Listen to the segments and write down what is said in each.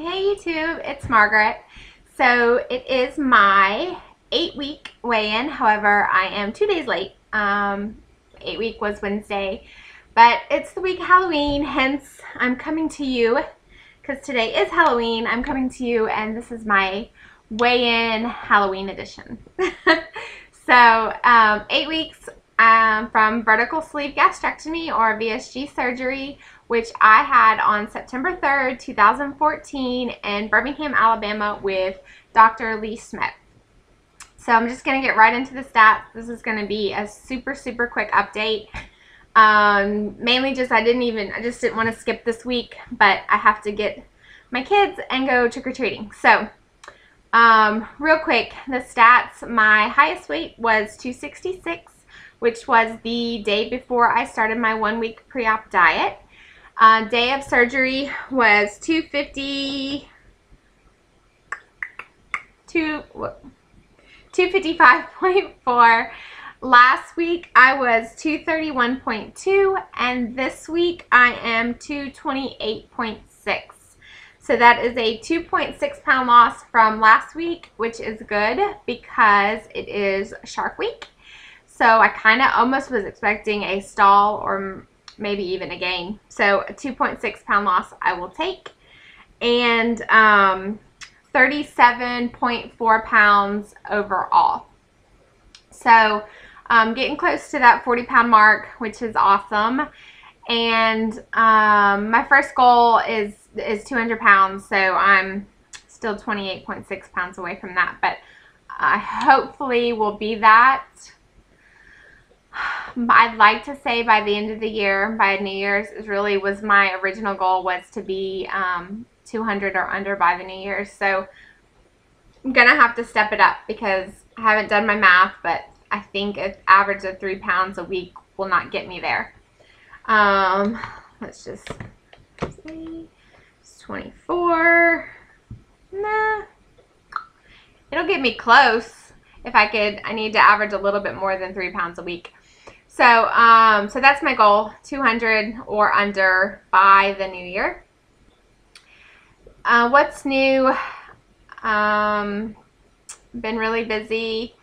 Hey YouTube, it's Margaret. So it is my 8-week weigh-in. However, I am 2 days late. 8-week was Wednesday, but it's the week of Halloween, hence I'm coming to you because today is Halloween. I'm coming to you and this is my weigh-in Halloween edition. So 8 weeks from vertical sleeve gastrectomy or VSG surgery, which I had on September 3rd, 2014 in Birmingham, Alabama with Dr. Lee Smith. So I'm just going to get right into the stats. This is going to be a super quick update. Mainly just I just didn't want to skip this week, but I have to get my kids and go trick-or-treating. So real quick, the stats, my highest weight was 266, which was the day before I started my 1-week pre-op diet. Day of surgery was 255.4. Last week I was 231.2, and this week I am 228.6. So that is a 2.6 pound loss from last week, which is good because it is Shark Week. So I kind of almost was expecting a stall or maybe even a gain. So a 2.6 pound loss I will take. And 37.4 pounds overall. So getting close to that 40 pound mark, which is awesome. And my first goal is 200 pounds. So I'm still 28.6 pounds away from that. But I hopefully will be that. I'd like to say by the end of the year, by New Year's, was my original goal was to be 200 or under by the New Year's. So I'm going to have to step it up because I haven't done my math, but I think an average of 3 pounds a week will not get me there. Let's just see. It's 24. Nah. It'll get me close. If I need to average a little bit more than 3 pounds a week. So, so that's my goal, 200 or under by the new year. What's new? Been really busy.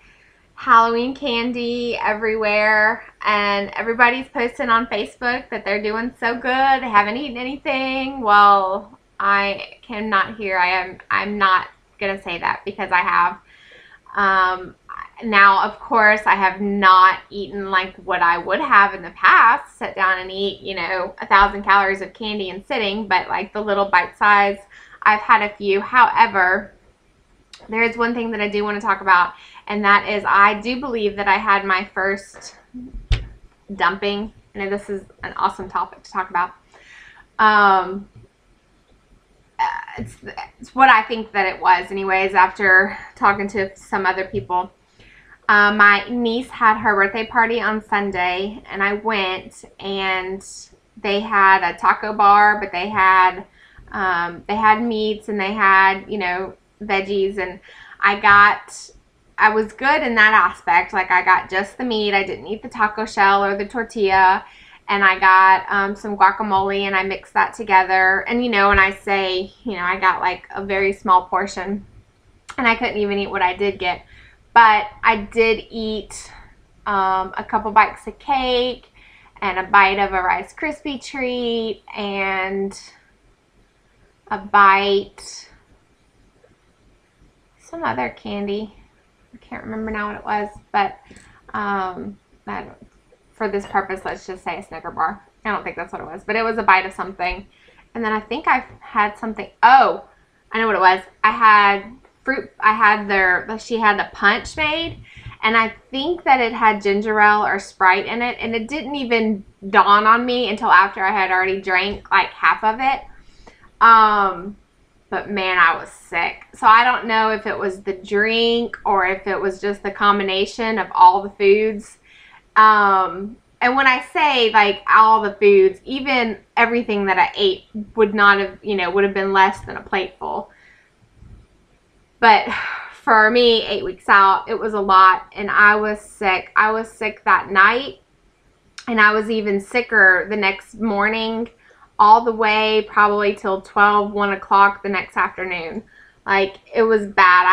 Halloween candy everywhere, and everybody's posting on Facebook that they're doing so good. They haven't eaten anything. Well, I cannot hear. I'm not gonna say that because I have. Now, of course, I have not eaten like what I would have in the past, sit down and eat, 1,000 calories of candy and sitting, but like the little bite size, I've had a few. However, there is one thing that I do want to talk about, and that is I do believe that I had my first dumping. I know this is an awesome topic to talk about. It's what I think that it was anyways after talking to some other people. My niece had her birthday party on Sunday, and I went, and they had a taco bar, but they had meats, and they had, veggies, and I was good in that aspect. Like, I got just the meat. I didn't eat the taco shell or the tortilla, and I got some guacamole, and I mixed that together. And, when I say, I got like a very small portion, and I couldn't even eat what I did get. But I did eat a couple bites of cake and a bite of a Rice Krispie treat and a bite, some other candy. I can't remember now what it was, but for this purpose, let's just say a Snicker bar. I don't think that's what it was, but it was a bite of something. And then I think I had something. Oh, I know what it was. I had fruit. She had a punch made, and I think that it had ginger ale or Sprite in it, and it didn't even dawn on me until after I had already drank like half of it. But man, I was sick. So I don't know if it was the drink or if it was just the combination of all the foods. And when I say like all the foods, even everything that I ate would not have, would have been less than a plateful. But for me, 8 weeks out, it was a lot, and I was sick. I was sick that night, and I was even sicker the next morning all the way probably till 12, 1 o'clock the next afternoon. Like, it was bad.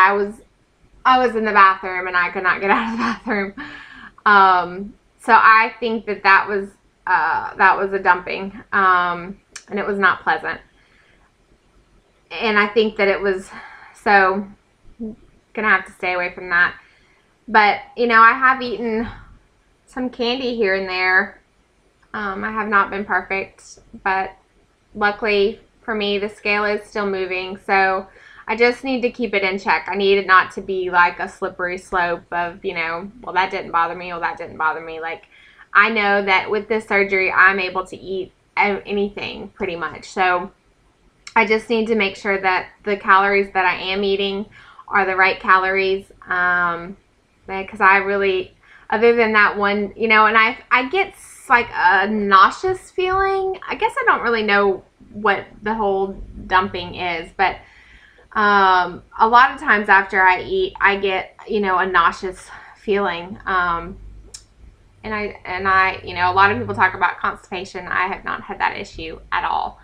I was in the bathroom and I could not get out of the bathroom. So I think that was a dumping, and it was not pleasant. And I think that it was, so gonna have to stay away from that. But, you know, I have eaten some candy here and there. I have not been perfect, but luckily for me, the scale is still moving. So I just need to keep it in check. I need it not to be like a slippery slope of, you know, well, that didn't bother me, well, that didn't bother me. Like, I know that with this surgery, I'm able to eat anything pretty much. So I just need to make sure that the calories that I am eating are the right calories. Because I really, other than that one, you know, and I get like a nauseous feeling. I guess I don't really know what the whole dumping is, but a lot of times after I eat, I get, you know, a nauseous feeling. And I, you know, a lot of people talk about constipation. I have not had that issue at all.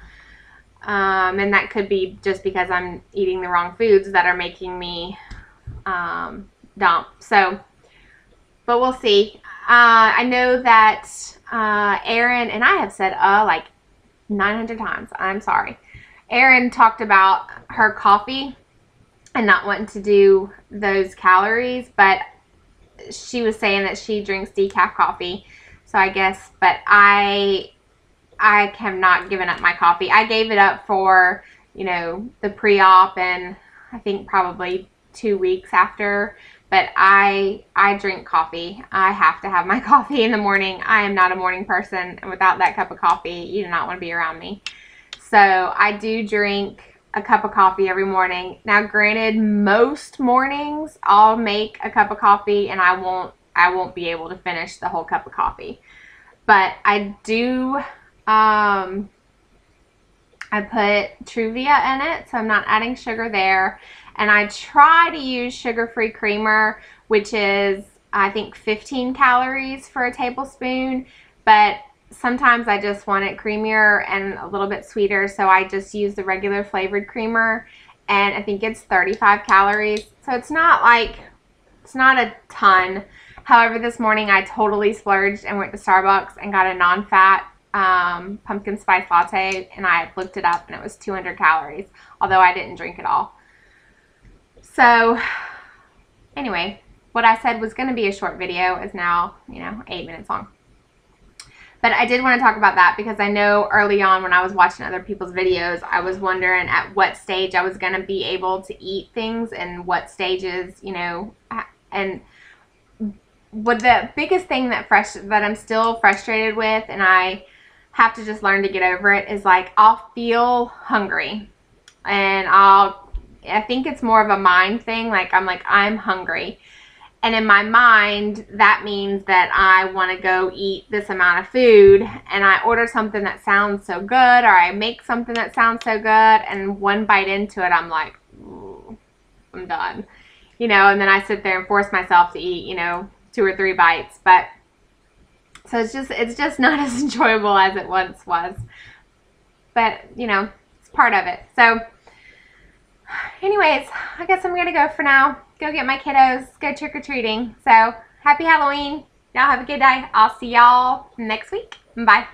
And that could be just because I'm eating the wrong foods that are making me dump. So, but we'll see. I know that Erin, and I have said like 900 times, I'm sorry. Erin talked about her coffee and not wanting to do those calories, but she was saying that she drinks decaf coffee. So I guess, but I have not given up my coffee. I gave it up for, you know, the pre-op, and I think probably 2 weeks after. But I drink coffee. I have to have my coffee in the morning. I am not a morning person, and without that cup of coffee, you do not want to be around me. So I do drink a cup of coffee every morning. Now, granted, most mornings I'll make a cup of coffee and I won't be able to finish the whole cup of coffee. But I do, I put Truvia in it, so I'm not adding sugar there. And I try to use sugar-free creamer, which is, I think, 15 calories for a tablespoon. But sometimes I just want it creamier and a little bit sweeter, so I just use the regular flavored creamer, and I think it's 35 calories. So it's not like, it's not a ton. However, this morning I totally splurged and went to Starbucks and got a non-fat pumpkin spice latte, and I looked it up and it was 200 calories, although I didn't drink it all. So anyway, what I said was going to be a short video is now, you know, 8 minutes long. But I did want to talk about that because I know early on when I was watching other people's videos, I was wondering at what stage I was going to be able to eat things and what stages, you know, and what the biggest thing that I'm still frustrated with, and I have to just learn to get over it, is like I'll feel hungry and I think it's more of a mind thing. Like I'm hungry. And in my mind, that means that I want to go eat this amount of food, and I order something that sounds so good, or I make something that sounds so good, and one bite into it, I'm like, ooh, I'm done. You know, and then I sit there and force myself to eat, you know, 2 or 3 bites. But so it's just not as enjoyable as it once was. But, you know, it's part of it. So anyways, I guess I'm going to go for now. Go get my kiddos, go trick-or-treating. So, happy Halloween. Y'all have a good day. I'll see y'all next week. Bye.